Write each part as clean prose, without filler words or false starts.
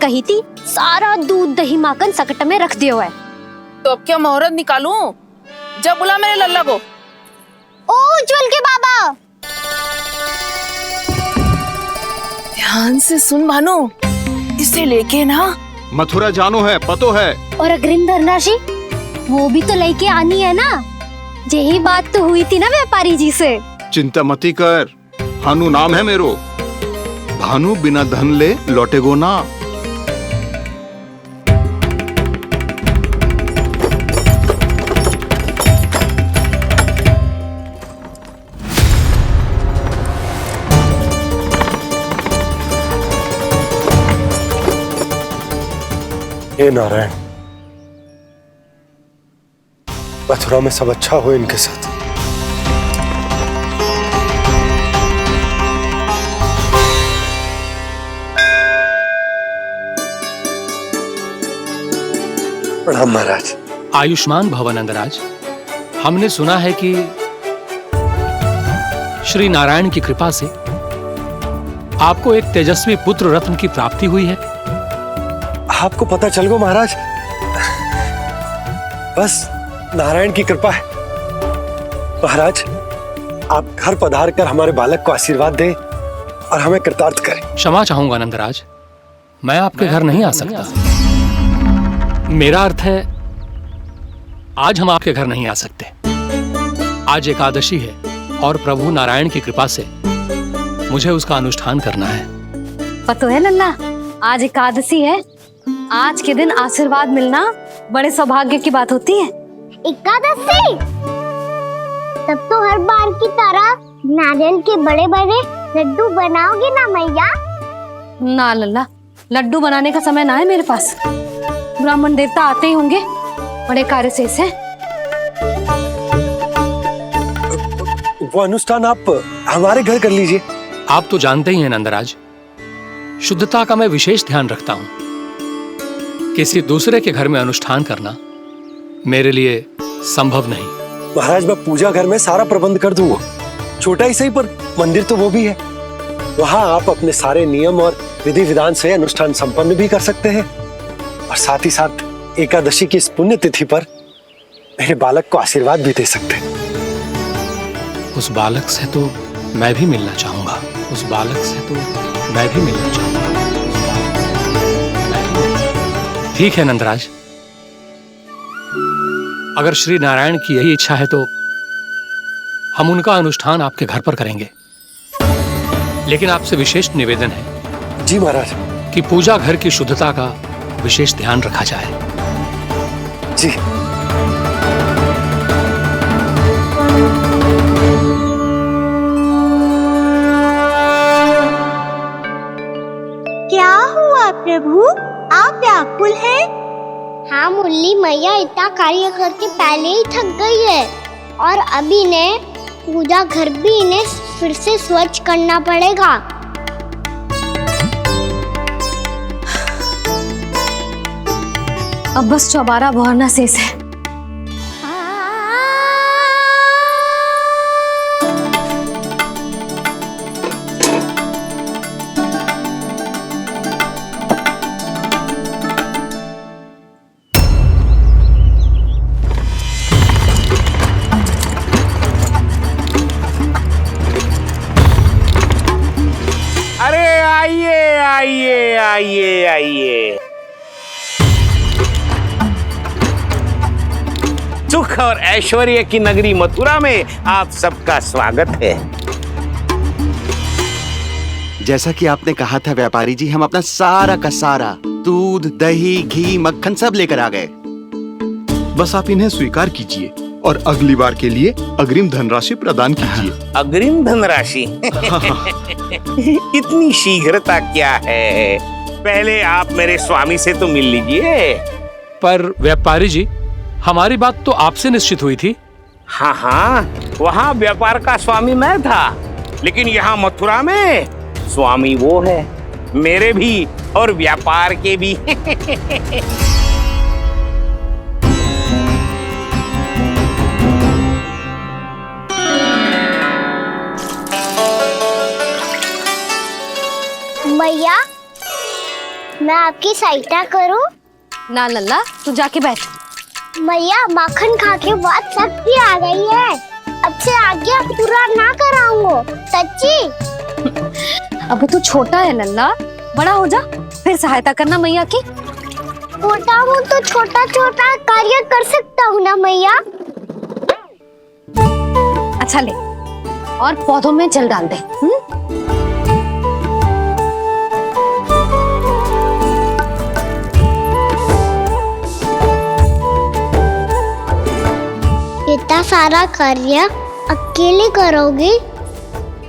कही थी सारा दूध दही माखन सकट में रख दियो है। तो अब क्या मुहूर्त निकालूं? जब बुला मेरे लल्ला को। ओ उज्जवल के बाबा, ध्यान से सुन भानु, इसे लेके ना मथुरा जानो है, पतो है। और अग्रिम धनराशि वो भी तो लेके आनी है ना। यही बात तो हुई थी ना व्यापारी जी से। चिंता मती कर, भानु नाम है मेरो। भानु बिना धन ले लौटेगो ना। हे नारायण, मथुरा में सब अच्छा हो इनके साथ। प्रणाम महाराज। आयुष्मान भव नंदराज। हमने सुना है कि श्री नारायण की कृपा से आपको एक तेजस्वी पुत्र रत्न की प्राप्ति हुई है। आपको पता चल गो महाराज, बस नारायण की कृपा है। महाराज, आप घर पधार कर हमारे बालक को आशीर्वाद दें और हमें कृतार्थ करें। क्षमा चाहूंगा नंदराज, मैं आपके घर नहीं आ सकता। मेरा अर्थ है, आज हम आपके घर नहीं आ सकते। आज एकादशी है और प्रभु नारायण की कृपा से मुझे उसका अनुष्ठान करना है। पता है लल्ला, आज एकादशी है। आज के दिन आशीर्वाद मिलना बड़े सौभाग्य की बात होती है। एकादशी? तब तो हर बार की तरह नारियल के बड़े बड़े लड्डू बनाओगे ना मैया? ना लल्ला, लड्डू बनाने का समय ना है मेरे पास। ब्राह्मण देवता आते ही होंगे, बड़े कार्य शेष है। वो अनुष्ठान आप हमारे घर कर लीजिए। आप तो जानते ही हैं नंदराज, शुद्धता का मैं विशेष ध्यान रखता हूं। किसी दूसरे के घर में अनुष्ठान करना मेरे लिए संभव नहीं। महाराज, मैं पूजा घर में सारा प्रबंध कर दूंगा। छोटा ही सही, पर मंदिर तो वो भी है। वहां आप अपने सारे नियम और विधि विधान से अनुष्ठान संपन्न भी कर सकते हैं और साथ ही साथ एकादशी की इस पुण्य तिथि पर मेरे बालक को आशीर्वाद भी दे सकते हैं। उस बालक से तो मैं भी मिलना चाहूंगा। उस बालक से तो मैं भी मिलना चाहूंगा। ठीक है नंदराज, अगर श्री नारायण की यही इच्छा है तो हम उनका अनुष्ठान आपके घर पर करेंगे। लेकिन आपसे विशेष निवेदन है। जी महाराज। कि पूजा घर की शुद्धता का विशेष ध्यान रखा जाए। जी। क्या हुआ प्रभु, आप व्याकुल हैं? हाँ मुरली मैया इतना कार्य करके पहले ही थक गई है और अभी ने पूजा घर भी इन्हें फिर से स्वच्छ करना पड़ेगा। अब बस चौबारा बहाना शेष है। अरे आइए आइए आइए आइए, सुख और ऐश्वर्य की नगरी मथुरा में आप सबका स्वागत है। जैसा कि आपने कहा था व्यापारी जी, हम अपना सारा का सारा दूध दही घी मक्खन सब लेकर आ गए। बस आप इन्हें स्वीकार कीजिए और अगली बार के लिए अग्रिम धनराशि प्रदान कीजिए। अग्रिम धनराशि? इतनी शीघ्रता क्या है? पहले आप मेरे स्वामी से तो मिल लीजिए। पर व्यापारी जी, हमारी बात तो आपसे निश्चित हुई थी। हाँ हाँ, वहाँ व्यापार का स्वामी मैं था, लेकिन यहाँ मथुरा में स्वामी वो है, मेरे भी और व्यापार के भी। भैया मैं आपकी सहायता करूं? ना लल्ला, तू जाके बैठ। मैया माखन खा के बहुत शक्ति आ गई है। अब से आगे पूरा ना कराऊंगा, सच्ची। अभी तू छोटा है लल्ला, बड़ा हो जा फिर सहायता करना मैया की। छोटा हूँ तो छोटा छोटा कार्य कर सकता हूँ ना मैया। अच्छा ले, और पौधों में जल डाल दे। इतना सारा कार्य अकेले करोगी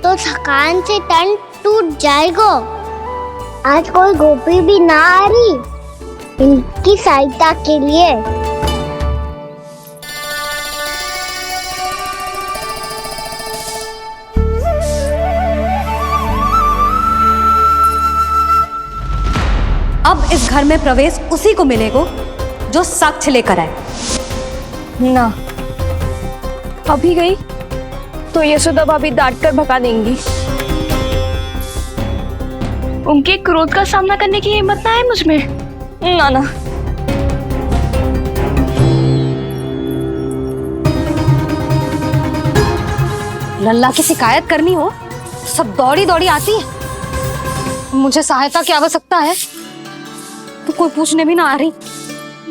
तो थकान से तन टूट जाएगा। आज कोई गोपी भी ना आ रही इनकी सहायता के लिए। अब इस घर में प्रवेश उसी को मिलेगा जो साक्ष्य लेकर आए। ना, अभी गई तो यशोदा भाभी डांट कर भगा देंगी। उनके क्रोध का सामना करने की हिम्मत ना है मुझ में। ना ना, लल्ला की शिकायत करनी हो सब दौड़ी दौड़ी आती है। मुझे सहायता की आवश्यकता है तो कोई पूछने भी ना आ रही।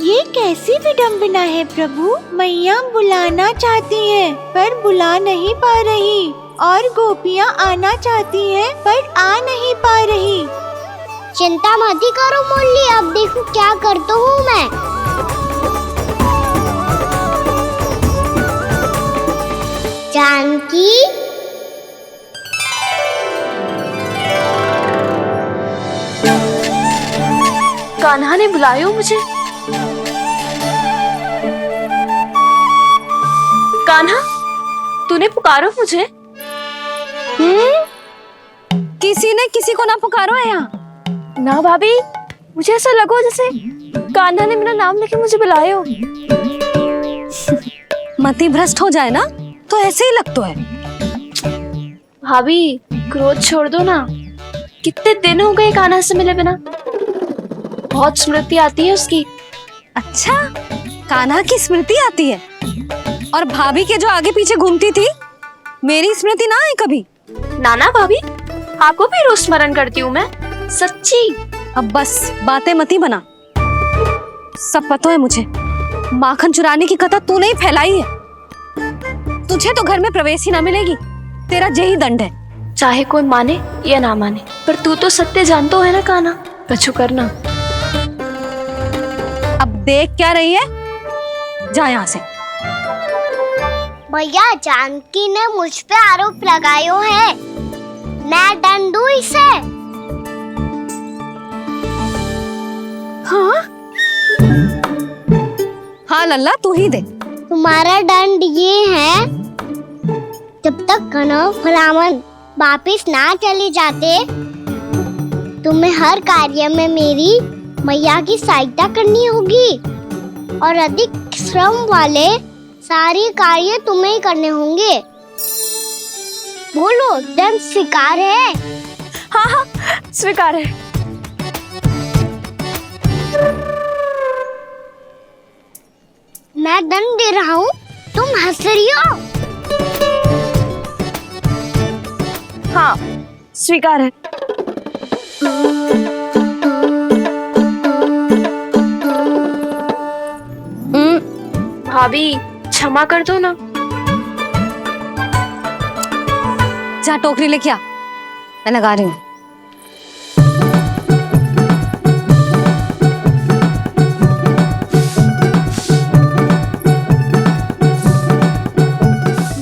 ये कैसी विडंबना है प्रभु। मैया बुलाना चाहती हैं पर बुला नहीं पा रही, और गोपियाँ आना चाहती हैं पर आ नहीं पा रही। चिंता मत ही करो मुरली, अब देखो क्या करता हूँ मैं। जानकी, कान्हा ने बुलायो मुझे। कान्हा, तूने पुकारो मुझे। किसी ने किसी को ना पुकारो है यहाँ। ना भाभी, मुझे ऐसा लगो जैसे कान्हा ने मेरा नाम लेके मुझे बुलायो। मति भ्रष्ट हो जाए ना तो ऐसे ही लगता है। भाभी, क्रोध छोड़ दो ना। कितने दिन हो गए कान्हा से मिले बिना। बहुत स्मृति आती है उसकी। अच्छा, कान्हा की स्मृति आती है? और भाभी के जो आगे पीछे घूमती थी, मेरी स्मृति ना आई कभी? नाना भाभी, आपको भी रोज स्मरण करती हूँ मैं, सच्ची। अब बस बातें मत ही बना। सब पता है मुझे, माखन चुराने की कथा तूने ही फैलाई है। तुझे तो घर में प्रवेश ही ना मिलेगी, तेरा यही दंड है। चाहे कोई माने या ना माने, पर तू तो सत्य जानतो है ना कान्हा। कछु करना। अब देख क्या रही है, जा यहाँ से। भैया, जानकी ने मुझ पे आरोप लगायो है, मैं दंड दूं इसे? हाँ हाँ लल्ला, तू ही दे। तुम्हारा दंड ये है, जब तक कनव फलावन वापिस ना चले जाते, तुम्हें हर कार्य में मेरी मैया की सहायता करनी होगी, और अधिक श्रम वाले सारे कार्य तुम्हें ही करने होंगे। बोलो, दंड स्वीकार है? हाँ हाँ, स्वीकार है। मैं दंड दे रहा हूँ, तुम हंस रही हो? हाँ, स्वीकार है। भाभी, क्षमा कर दो ना। जा टोकरी लेके आ, मैं लगा रही हूँ।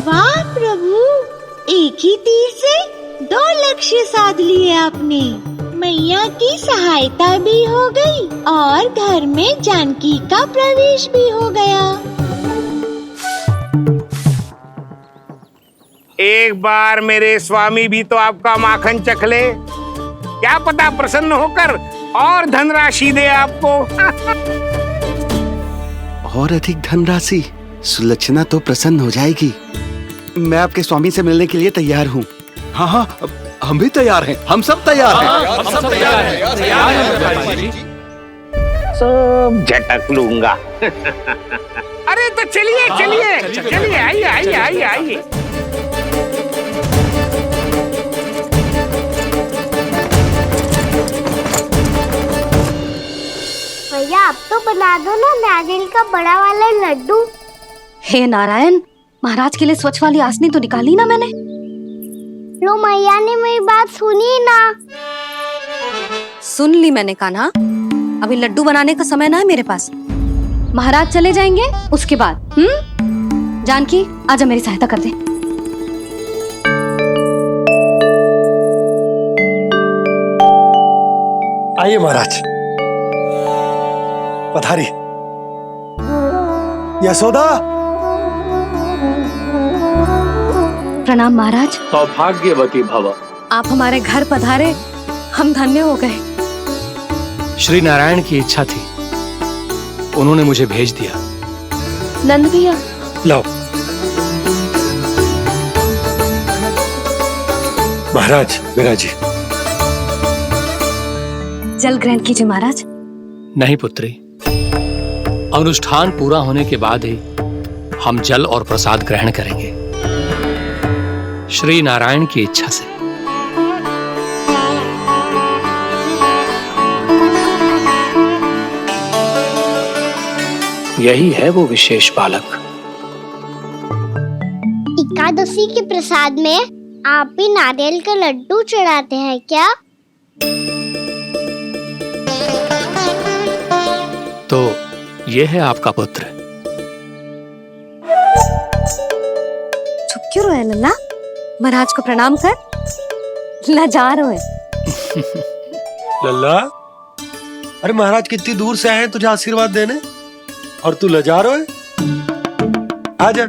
वाह प्रभु, एक ही तीर से 2 लक्ष्य साध लिए आपने। मैया की सहायता भी हो गई और घर में जानकी का प्रवेश भी हो गया। एक बार मेरे स्वामी भी तो आपका माखन चख ले, क्या पता प्रसन्न होकर और धनराशि दे आपको। और अधिक धनराशि? सुलक्षणा तो प्रसन्न हो जाएगी। मैं आपके स्वामी से मिलने के लिए तैयार हूँ। हाँ हाँ, हम भी तैयार हैं, हम सब तैयार हैं। हम सब तैयार हैं, तैयार हैं ब्रह्मा जी। सब झटक लूंगा। अरे तो चलिए चलिए चलिए, आइए आइए आइए आइए। भैया आप तो बना दो ना नारियल का बड़ा वाला लड्डू। हे नारायण, महाराज के लिए स्वच्छ वाली आसनी तो निकाली ना मैंने। लो मैया ने मेरी बात सुनी ना। सुन ली मैंने कान्हा, अभी लड्डू बनाने का समय ना है मेरे पास। महाराज चले जाएंगे उसके बाद। जानकी आजा मेरी सहायता कर दे। आइए महाराज, पधारी। यशोदा। प्रणाम महाराज। सौभाग्यवती भव। आप हमारे घर पधारे, हम धन्य हो गए। श्री नारायण की इच्छा थी, उन्होंने मुझे भेज दिया। नंद भैया, लाओ। महाराज विराजी। जल ग्रहण कीजिए महाराज। नहीं पुत्री, अनुष्ठान पूरा होने के बाद ही हम जल और प्रसाद ग्रहण करेंगे, श्री नारायण की इच्छा से। यही है वो विशेष बालक। एकादशी के प्रसाद में आप भी नारियल का लड्डू चढ़ाते हैं क्या? तो ये है आपका पुत्र। चुप क्यों रोए लल्ला? महाराज को प्रणाम कर। लाजार रोए। लल्ला, अरे महाराज कितनी दूर से आए हैं तुझे आशीर्वाद देने, और तू लजा रहा है। आजा,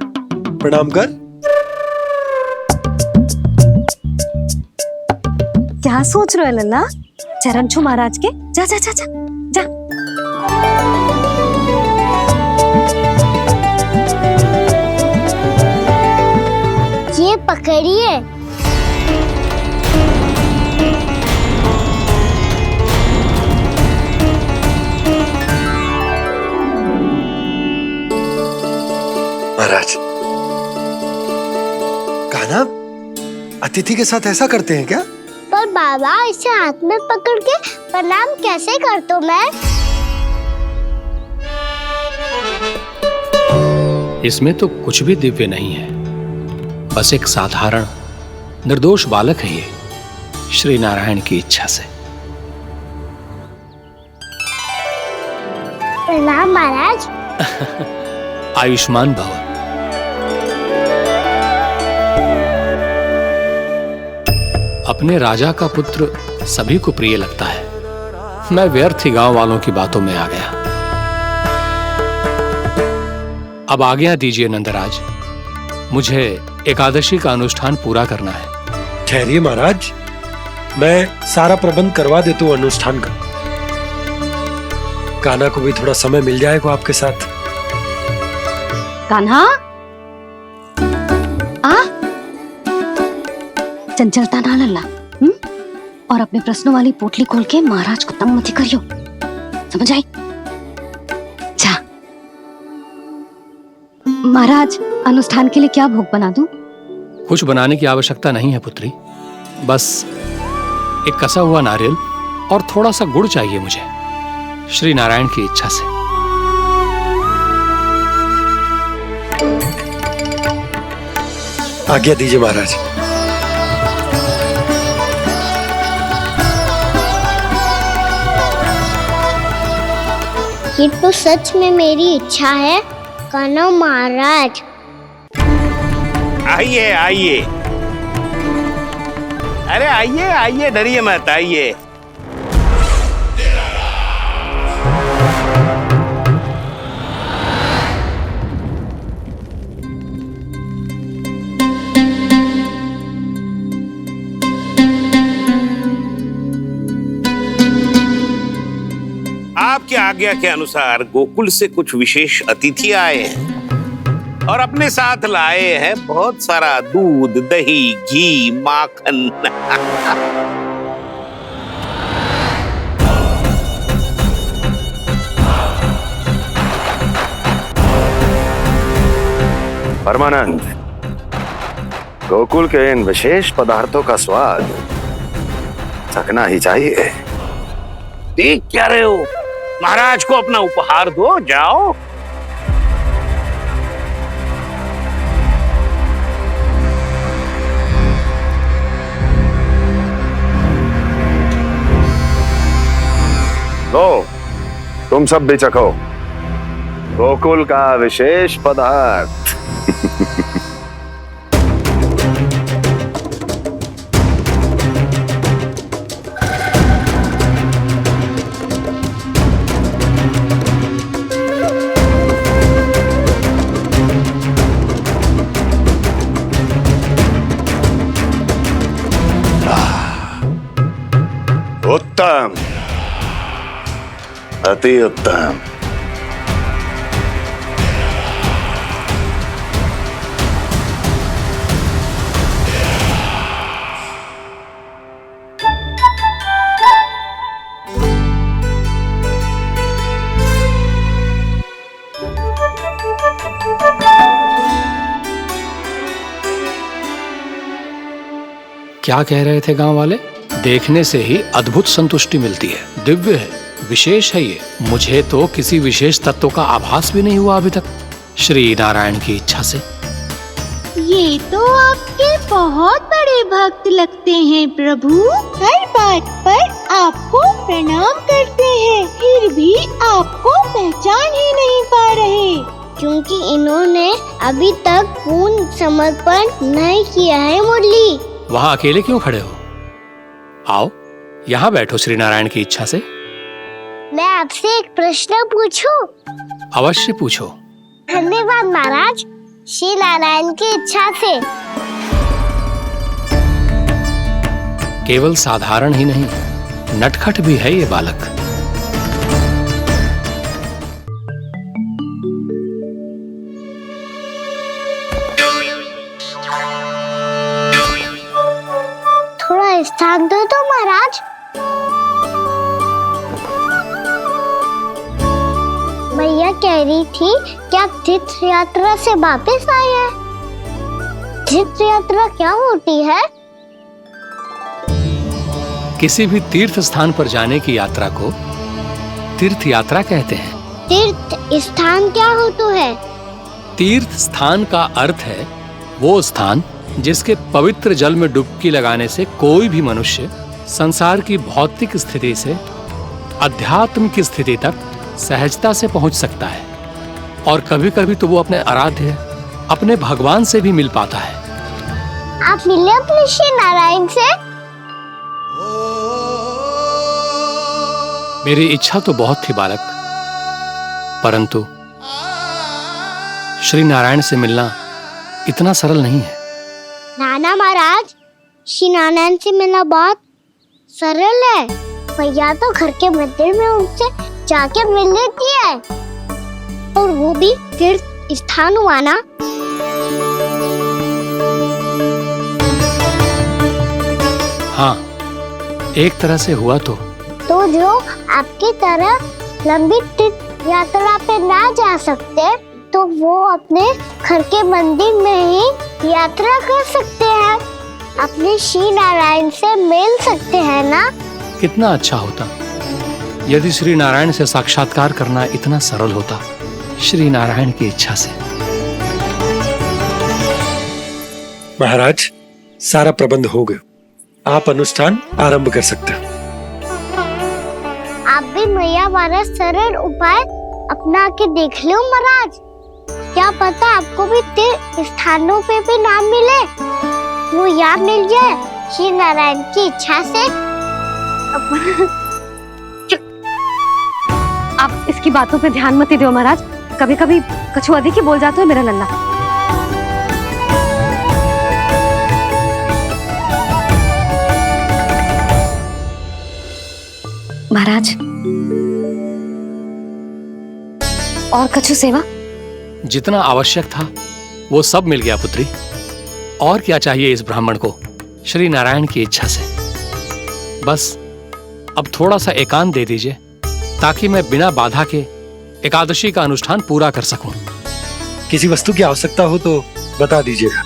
प्रणाम कर। क्या सोच रहे हो लल्ला? चरण छू महाराज के। जा जा जा जा जा। ये पकड़िए। महाराज, कान्हा, अतिथि के साथ ऐसा करते हैं क्या? पर बाबा, इसे हाथ में पकड़ के प्रणाम कैसे करता हूँ मैं? इसमें तो कुछ भी दिव्य नहीं है, बस एक साधारण निर्दोष बालक है ये, श्री नारायण की इच्छा से। प्रणाम महाराज। आयुष्मान भव। अपने राजा का पुत्र सभी को प्रिय लगता है। मैं व्यर्थ ही गांव वालों की बातों में आ गया। अब आज्ञा दीजिए नंदराज, मुझे एकादशी का अनुष्ठान पूरा करना है। ठहरिए महाराज, मैं सारा प्रबंध करवा देता हूँ अनुष्ठान का। कान्हा को भी थोड़ा समय मिल जाएगा आपके साथ। कान्हा, आ चंचलता ना लल्ला। और अपने प्रश्नों वाली पोटली खोल के महाराज को तंग मत करियो, समझ आई? जा। महाराज, अनुष्ठान के लिए क्या भोग बना दूं? कुछ बनाने की आवश्यकता नहीं है पुत्री, बस एक कसा हुआ नारियल और थोड़ा सा गुड़ चाहिए मुझे, श्री नारायण की इच्छा से। आज्ञा दीजिए महाराज। ये तो सच में मेरी इच्छा है कान्हा महाराज। आइए आइए, अरे आइए आइए, डरिए मत, आइए। आपकी आज्ञा के अनुसार गोकुल से कुछ विशेष अतिथि आए हैं। और अपने साथ लाए हैं बहुत सारा दूध, दही, घी, माखन। परमानंद, गोकुल के इन विशेष पदार्थों का स्वाद चखना ही चाहिए। देख क्या रहे हो? महाराज को अपना उपहार दो, जाओ। लो, तुम सब भी चखो गोकुल का विशेष पदार्थ। उत्तम, अति उत्तम। क्या कह रहे थे गांव वाले? देखने से ही अद्भुत संतुष्टि मिलती है, दिव्य है, विशेष है ये। मुझे तो किसी विशेष तत्व का आभास भी नहीं हुआ अभी तक, श्री नारायण की इच्छा से। ये तो आपके बहुत बड़े भक्त लगते हैं प्रभु। हर बात पर आपको प्रणाम करते हैं, फिर भी आपको पहचान ही नहीं पा रहे। क्योंकि इन्होंने अभी तक पूर्ण समर्पण नहीं किया है मुरली। वहाँ अकेले क्यों खड़े हो? आओ यहाँ बैठो श्री नारायण की इच्छा से। मैं आपसे एक प्रश्न पूछूं? अवश्य पूछो। धन्यवाद महाराज, श्री नारायण की इच्छा से। केवल साधारण ही नहीं, नटखट भी है ये बालक। थोड़ा स्थान दो तो महाराज। मैया कह रही थी कि आप तीर्थ यात्रा से वापस आए हैं। तीर्थ यात्रा क्या होती है? किसी भी तीर्थ स्थान पर जाने की यात्रा को तीर्थ यात्रा कहते हैं। तीर्थ स्थान क्या होता है? तीर्थ स्थान का अर्थ है वो स्थान जिसके पवित्र जल में डुबकी लगाने से कोई भी मनुष्य संसार की भौतिक स्थिति से अध्यात्म की स्थिति तक सहजता से पहुंच सकता है, और कभी कभी तो वो अपने आराध्य, अपने भगवान से भी मिल पाता है। आप मिले अपने श्री नारायण से? मेरी इच्छा तो बहुत थी बालक, परंतु श्री नारायण से मिलना इतना सरल नहीं है। नाना महाराज, श्री नारायण से मिलना बहुत सरल है। भैया तो घर के मंदिर में उनसे जाके मिल लेती है, और वो भी तीर्थ स्थान हुआ ना। हाँ, एक तरह से हुआ तो जो आपकी तरह लंबी तीर्थ यात्रा पे ना जा सकते, तो वो अपने घर के मंदिर में ही यात्रा कर सकते हैं, अपने श्री नारायण से मिल सकते हैं ना। कितना अच्छा होता यदि श्री नारायण से साक्षात्कार करना इतना सरल होता, श्री नारायण की इच्छा से। महाराज, सारा प्रबंध हो गया, आप अनुष्ठान आरंभ कर सकते हैं। आप भी मैया वाला सरल उपाय अपना के देख लो महाराज। क्या पता आपको भी तीर्थ स्थानों पे भी नाम मिले, वो याद मिल जाए श्री नारायण की इच्छा से। आप इसकी बातों पे ध्यान मत दो महाराज, कभी कभी कछुआ देखी बोल जाता है मेरा लल्ला। महाराज, और कछु सेवा? जितना आवश्यक था वो सब मिल गया पुत्री। और क्या चाहिए इस ब्राह्मण को श्री नारायण की इच्छा से। बस अब थोड़ा सा एकांत दे दीजिए ताकि मैं बिना बाधा के एकादशी का अनुष्ठान पूरा कर सकूं। किसी वस्तु की आवश्यकता हो तो बता दीजिएगा।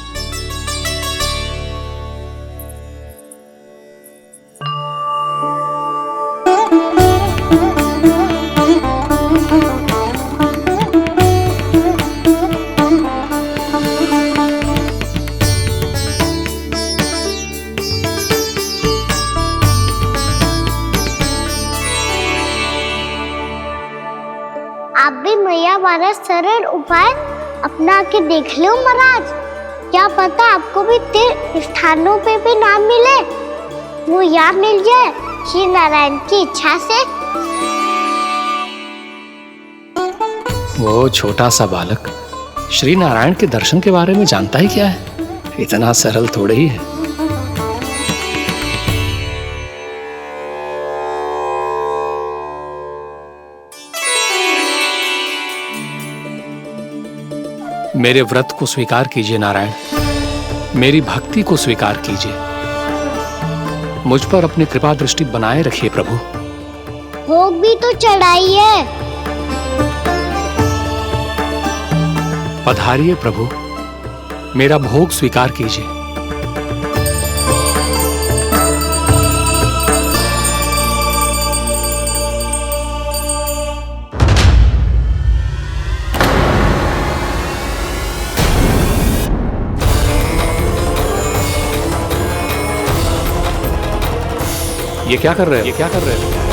आप भी मैया वाला सरल उपाय अपना के देख लो महाराज। क्या पता आपको भी तीर्थ स्थानों पे भी नाम मिले, वो यहाँ मिल जाए श्री नारायण की इच्छा से। वो छोटा सा बालक श्री नारायण के दर्शन के बारे में जानता ही क्या है? इतना सरल थोड़े ही है। मेरे व्रत को स्वीकार कीजिए नारायण, मेरी भक्ति को स्वीकार कीजिए। मुझ पर अपनी कृपा दृष्टि बनाए रखिए प्रभु। भोग भी तो चढ़ाइए। पधारिए प्रभु, मेरा भोग स्वीकार कीजिए। ये क्या कर रहे हो?